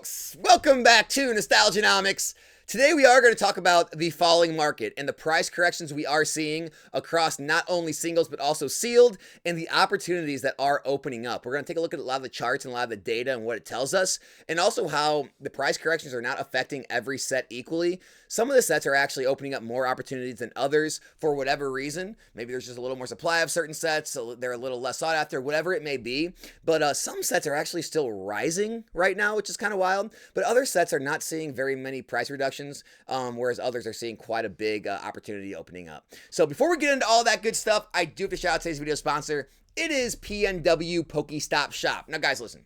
folks, welcome back to Nostalgianomics. Today we are going to talk about the falling market and the price corrections we are seeing across not only singles but also sealed, and the opportunities that are opening up. We're going to take a look at a lot of the charts and a lot of the data and what it tells us, and also how the price corrections are not affecting every set equally. Some of the sets are actually opening up more opportunities than others for whatever reason. Maybe there's just a little more supply of certain sets, so they're a little less sought after, whatever it may be. But some sets are actually still rising right now, which is kind of wild. But other sets are not seeing very many price reductions, whereas others are seeing quite a big opportunity opening up. So before we get into all that good stuff, I do have to shout out today's video sponsor. It is PNW Pokestop Shop. Now, guys, listen.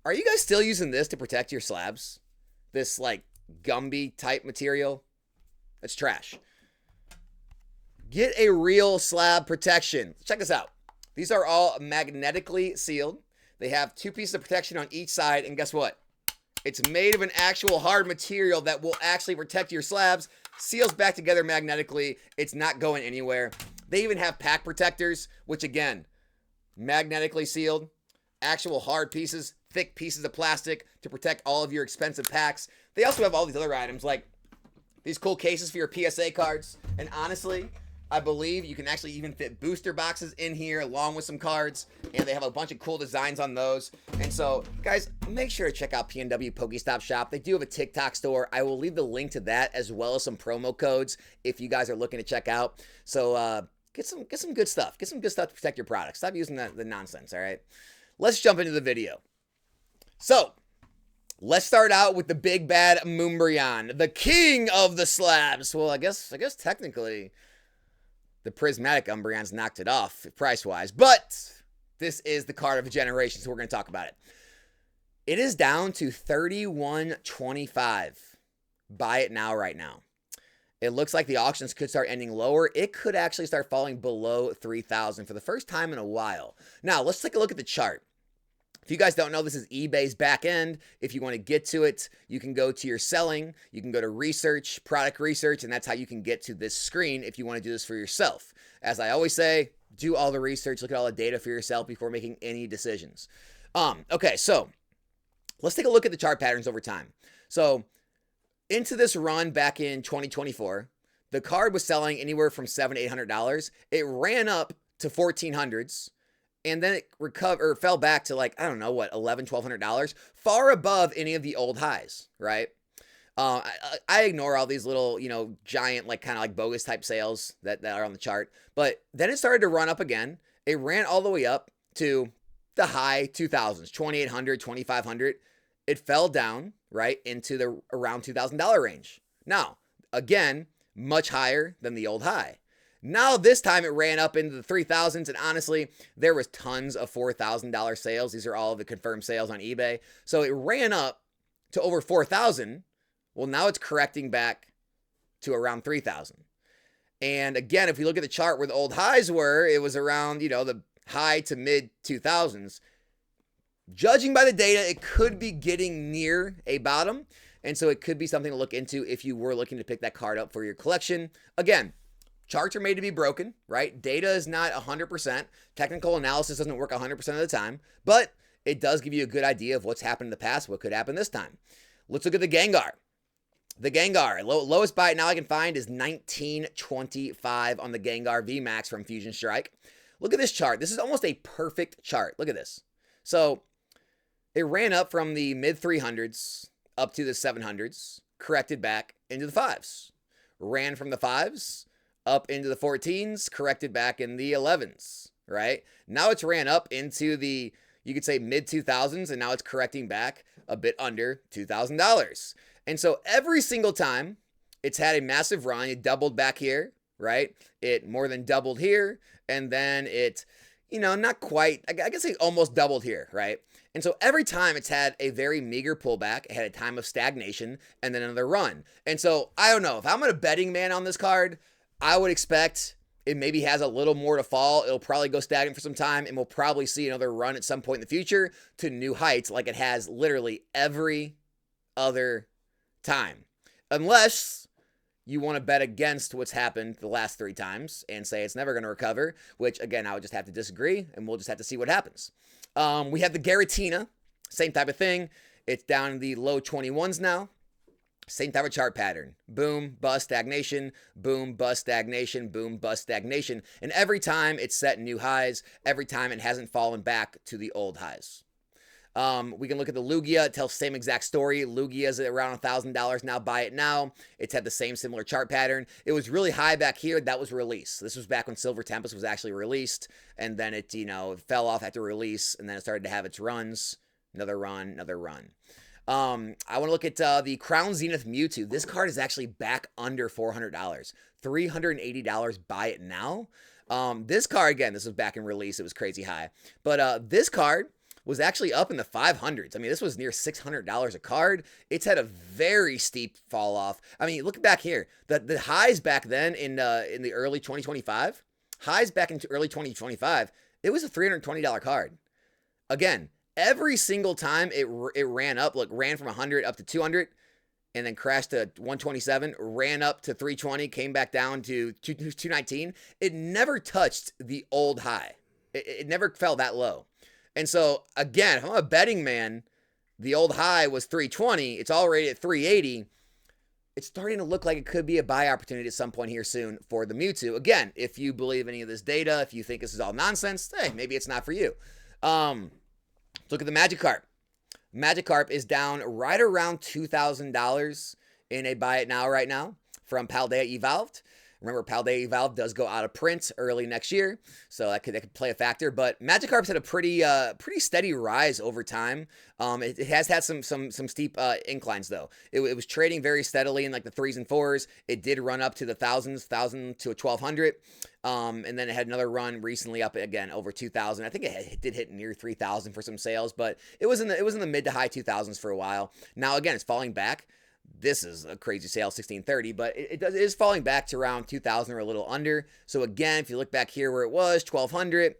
Are you guys still using this to protect your slabs? This, like, Gumby type material? That's trash. Get a real slab protection. Check this out. These are all magnetically sealed. They have 2 pieces of protection on each side, and guess what? It's made of an actual hard material that will actually protect your slabs. Seals back together magnetically. It's not going anywhere. They even have pack protectors, which again, magnetically sealed. Actual hard pieces, thick pieces of plastic to protect all of your expensive packs. They also have all these other items like these cool cases for your PSA cards. And honestly, I believe you can actually even fit booster boxes in here along with some cards. And they have a bunch of cool designs on those. And so, guys, make sure to check out PNW Pokestop Shop. They do have a TikTok store. I will leave the link to that as well as some promo codes if you guys are looking to check out. So get some good stuff. Get some good stuff to protect your products. Stop using the nonsense, all right? Let's jump into the video. So, let's start out with the big bad Moonbryon, the king of the slabs. Well, I guess technically the prismatic Umbreon's knocked it off price-wise, but this is the card of a generation, so we're going to talk about it. It is down to $31.25. Buy it now, right now. It looks like the auctions could start ending lower. It could actually start falling below 3,000 for the first time in a while. Now, let's take a look at the chart. If you guys don't know, this is eBay's back end. If you want to get to it, you can go to your selling. You can go to research, product research, and that's how you can get to this screen if you want to do this for yourself. As I always say, do all the research, look at all the data for yourself before making any decisions. Okay, so let's take a look at the chart patterns over time. So into this run back in 2024, the card was selling anywhere from $700 to $800. It ran up to 1400s. And then it fell back to like, I don't know, what, $1,100, $1,200, far above any of the old highs, right? I ignore all these little, giant, like kind of like bogus type sales that are on the chart. But then it started to run up again. It ran all the way up to the high 2000s, $2,800, $2,500. It fell down, right, into the around $2,000 range. Now, again, much higher than the old high. Now this time it ran up into the 3,000s, and honestly, there was tons of $4,000 sales. These are all of the confirmed sales on eBay. So it ran up to over 4,000. Well, now it's correcting back to around 3,000. And again, if we look at the chart where the old highs were, it was around, the high to mid 2000s. Judging by the data, it could be getting near a bottom. And so it could be something to look into if you were looking to pick that card up for your collection. Again, charts are made to be broken, right? Data is not 100%. Technical analysis doesn't work 100% of the time, but it does give you a good idea of what's happened in the past, what could happen this time. Let's look at the Gengar. The Gengar, lowest buy now I can find is $19.25 on the Gengar VMAX from Fusion Strike. Look at this chart. This is almost a perfect chart. Look at this. So it ran up from the mid 300s up to the 700s, corrected back into the 5s. Ran from the 5s up into the 14s, corrected back in the 11s, right? Now it's ran up into the, you could say mid 2000s, and now it's correcting back a bit under $2,000. And so every single time it's had a massive run, it doubled back here, right? It more than doubled here, and then it, not quite, I guess it almost doubled here, right? And so every time it's had a very meager pullback, it had a time of stagnation, and then another run. And so I don't know, if I'm a betting man on this card, I would expect it maybe has a little more to fall. It'll probably go stagnant for some time, and we'll probably see another run at some point in the future to new heights like it has literally every other time. Unless you want to bet against what's happened the last 3 times and say it's never going to recover, which, again, I would just have to disagree, and we'll just have to see what happens. We have the Giratina, same type of thing. It's down in the low 21s now. Same type of chart pattern. Boom, bust, stagnation, boom, bust, stagnation, boom, bust, stagnation. And every time it's set new highs, every time it hasn't fallen back to the old highs. We can look at the Lugia. It tells the same exact story. Lugia is around $1,000 now. Buy it now. It's had the same similar chart pattern. It was really high back here. That was released. This was back when Silver Tempest was actually released. And then it, it fell off after release. And then it started to have its runs. Another run, another run. I want to look at the Crown Zenith Mewtwo. This card is actually back under $400. $380. Buy it now. This card, again, this was back in release. It was crazy high. But this card was actually up in the 500s. I mean, this was near $600 a card. It's had a very steep fall off. I mean, look back here. The highs back then in the early 2025, highs back into early 2025, it was a $320 card. Again, every single time it ran up, look, ran from 100 up to 200, and then crashed to 127, ran up to 320, came back down to 219. It never touched the old high. It never fell that low. And so, again, if I'm a betting man, the old high was 320. It's already at 380. It's starting to look like it could be a buy opportunity at some point here soon for the Mewtwo. Again, if you believe any of this data, if you think this is all nonsense, hey, maybe it's not for you. Look at the Magikarp. Magikarp is down right around $2,000 in a buy it now right now from Paldea Evolved. Remember, Paldea Evolved does go out of print early next year, so that could play a factor. But Magikarp's had a pretty steady rise over time. It has had some steep inclines though. It was trading very steadily in like the 3s and 4s. It did run up to the 1,000 to a 1,200, and then it had another run recently up again over 2,000. I think it did hit near 3,000 for some sales, but it was in the mid to high 2,000s for a while. Now again, it's falling back. This is a crazy sale, 1630, but it is falling back to around 2,000 or a little under. So again, if you look back here where it was, 1,200,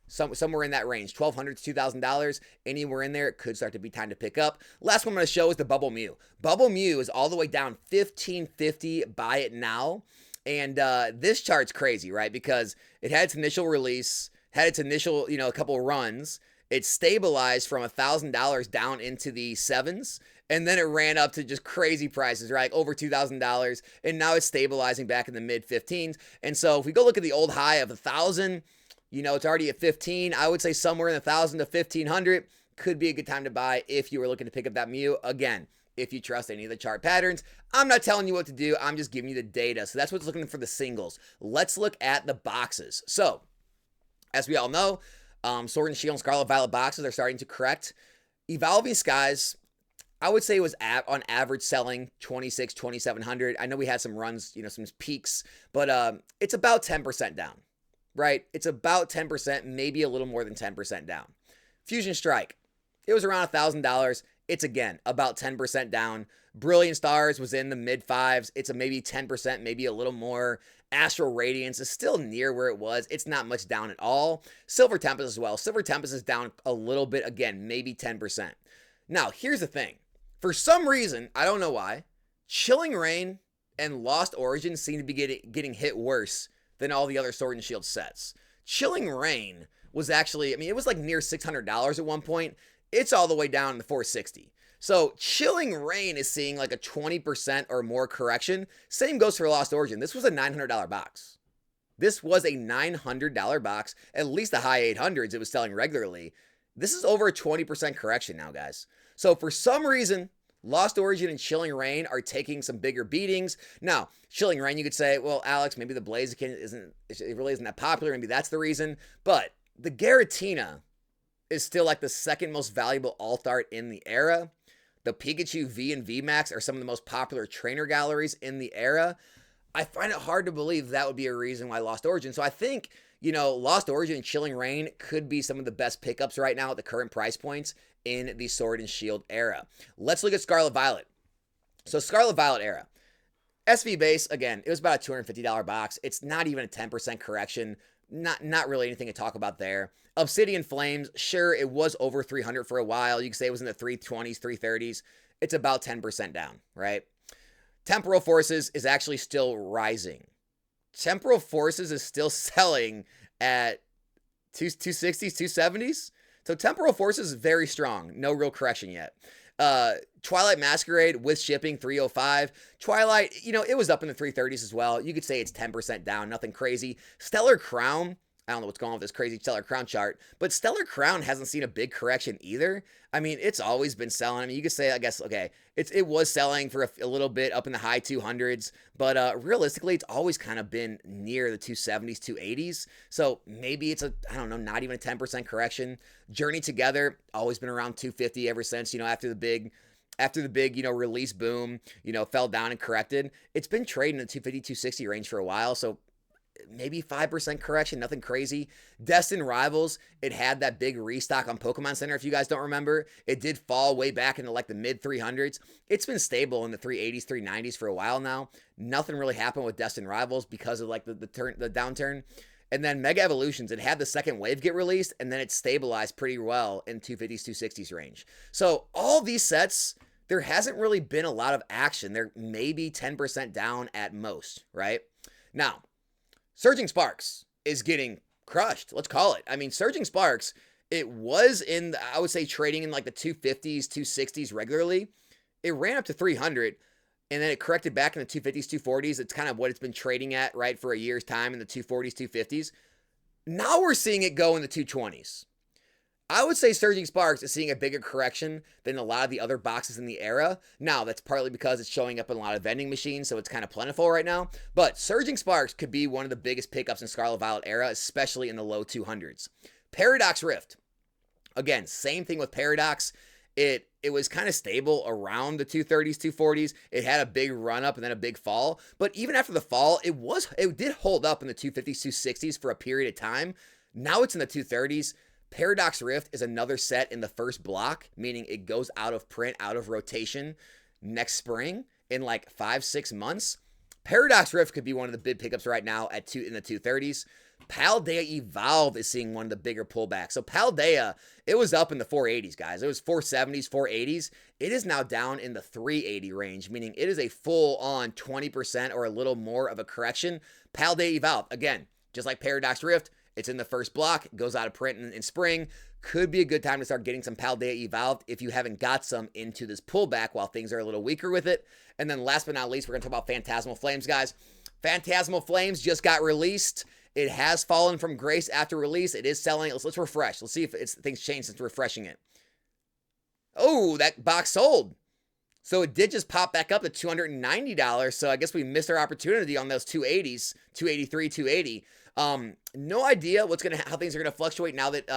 somewhere in that range, $1,200 to $2,000, anywhere in there, it could start to be time to pick up. Last one I'm going to show is the Bubble Mew. Bubble Mew is all the way down 1,550. Buy it now. And this chart's crazy, right? Because it had its initial release, had its initial, a couple runs. It stabilized from $1,000 down into the 7s. And then it ran up to just crazy prices, right? Over $2,000. And now it's stabilizing back in the mid 15s. And so if we go look at the old high of 1,000, it's already at 15. I would say somewhere in the 1,000 to 1,500 could be a good time to buy if you were looking to pick up that Mew. Again, if you trust any of the chart patterns. I'm not telling you what to do. I'm just giving you the data. So that's what's looking for the singles. Let's look at the boxes. So as we all know, Sword and Shield and Scarlet Violet boxes are starting to correct. Evolving Skies, I would say it was on average selling 2,600, 2,700. I know we had some runs, some peaks, but it's about 10% down, right? It's about 10%, maybe a little more than 10% down. Fusion Strike, it was around $1,000. It's again about 10% down. Brilliant Stars was in the mid 5s. It's a maybe 10%, maybe a little more. Astral Radiance is still near where it was. It's not much down at all. Silver Tempest as well. Silver Tempest is down a little bit, again, maybe 10%. Now, here's the thing. For some reason, I don't know why, Chilling Reign and Lost Origin seem to be getting hit worse than all the other Sword and Shield sets. Chilling Reign was actually, it was like near $600 at one point. It's all the way down to $460. So Chilling Reign is seeing like a 20% or more correction. Same goes for Lost Origin. This was a $900 box. This was a $900 box. At least the high 800s it was selling regularly. This is over a 20% correction now, guys. So for some reason, Lost Origin and Chilling Reign are taking some bigger beatings. Now, Chilling Reign, you could say, well, Alex, maybe the Blaziken really isn't that popular. Maybe that's the reason. But the Giratina is still like the second most valuable alt art in the era. The Pikachu V and VMAX are some of the most popular trainer galleries in the era. I find it hard to believe that would be a reason why Lost Origin. So I think, Lost Origin and Chilling Reign could be some of the best pickups right now at the current price points in the Sword and Shield era. Let's look at Scarlet Violet. So Scarlet Violet era. SV base, again, it was about a $250 box. It's not even a 10% correction. Not really anything to talk about there. Obsidian Flames, sure, it was over 300 for a while. You could say it was in the 320s, 330s. It's about 10% down, right? Temporal Forces is actually still rising. Temporal Forces is still selling at 260s, 270s. So Temporal Forces is very strong. No real correction yet. Twilight Masquerade with shipping, 305. Twilight, you know, it was up in the 330s as well. You could say it's 10% down, nothing crazy. Stellar Crown, I don't know what's going on with this crazy Stellar Crown chart, but Stellar Crown hasn't seen a big correction either. I mean, it's always been selling. I mean, you could say, I guess, okay, it was selling for a little bit up in the high 200s, but realistically, it's always kind of been near the 270s, 280s. So maybe it's I don't know, not even a 10% correction. Journey Together, always been around 250 ever since, you know, after the big, you know, release boom, you know, fell down and corrected. It's been trading in the 250, 260 range for a while. So maybe 5% correction, nothing crazy. Destined Rivals, it had that big restock on Pokemon Center. If you guys don't remember, it did fall way back into like the mid 300s. It's been stable in the 380s, 390s for a while now. Nothing really happened with Destined Rivals because of like the downturn. And then Mega Evolutions, it had the second wave get released, and then it stabilized pretty well in 250s, 260s range. So all these sets, there hasn't really been a lot of action. They're maybe 10% down at most, right? Now, Surging Sparks is getting crushed. Let's call it. I mean, Surging Sparks, it was in, I would say, trading in like the 250s, 260s regularly. It ran up to 300, and then it corrected back in the 250s, 240s. It's kind of what it's been trading at, right, for a year's time in the 240s, 250s. Now we're seeing it go in the 220s. I would say Surging Sparks is seeing a bigger correction than a lot of the other boxes in the era. Now, that's partly because it's showing up in a lot of vending machines, so it's kind of plentiful right now. But Surging Sparks could be one of the biggest pickups in Scarlet Violet era, especially in the low 200s. Paradox Rift. Again, same thing with Paradox. It was kind of stable around the 230s, 240s. It had a big run up and then a big fall. But even after the fall, it did hold up in the 250s, 260s for a period of time. Now it's in the 230s. Paradox Rift is another set in the first block, meaning it goes out of print, out of rotation next spring in like 5-6 months. Paradox Rift could be one of the big pickups right now in the 230s. Paldea Evolve is seeing one of the bigger pullbacks. So Paldea, it was up in the 480s, guys. It was 470s, 480s. It is now down in the 380 range, meaning it is a full-on 20% or a little more of a correction. Paldea Evolve, again, just like Paradox Rift, it's in the first block, goes out of print in spring. Could be a good time to start getting some Paldea Evolved if you haven't got some into this pullback while things are a little weaker with it. And then last but not least, we're going to talk about Phantasmal Flames, guys. Phantasmal Flames just got released. It has fallen from grace after release. It is selling. Let's refresh. Let's see if things change since refreshing it. Oh, that box sold. So it did just pop back up to $290. So I guess we missed our opportunity on those 280s, 283, 280. No idea how things are gonna fluctuate now that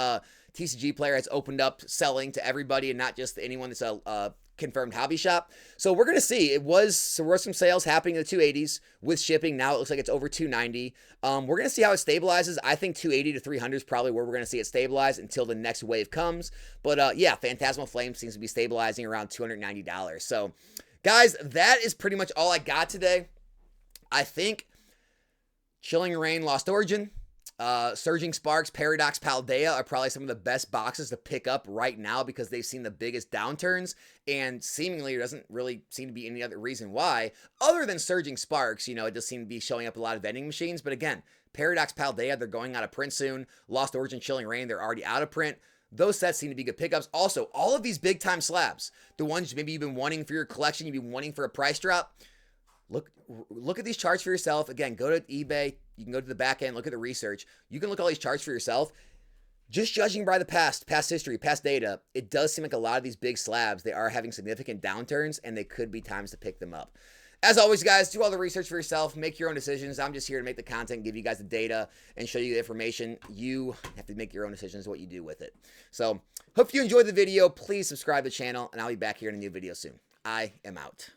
TCG Player has opened up selling to everybody and not just anyone that's a confirmed hobby shop. So we're gonna see. There were some sales happening in the 280s with shipping. Now it looks like it's over 290. We're gonna see how it stabilizes. I think 280 to 300 is probably where we're gonna see it stabilize until the next wave comes. But yeah, Phantasmal Flame seems to be stabilizing around $290. So guys, that is pretty much all I got today. I think Chilling Reign, Lost Origin, Surging Sparks, Paradox, Paldea are probably some of the best boxes to pick up right now because they've seen the biggest downturns, and seemingly there doesn't really seem to be any other reason why, other than Surging Sparks. You know, it does seem to be showing up a lot of vending machines, but again, Paradox, Paldea, they're going out of print soon. Lost Origin, Chilling Reign, they're already out of print. Those sets seem to be good pickups. Also, all of these big-time slabs, the ones maybe you've been wanting for your collection, you've been wanting for a price drop, Look at these charts for yourself. Again, go to eBay. You can go to the back end, look at the research. You can look at all these charts for yourself. Just judging by the past history, past data, it does seem like a lot of these big slabs, they are having significant downturns, and they could be times to pick them up. As always, guys, do all the research for yourself. Make your own decisions. I'm just here to make the content, give you guys the data, and show you the information. You have to make your own decisions what you do with it. So, hope you enjoyed the video. Please subscribe to the channel, and I'll be back here in a new video soon. I am out.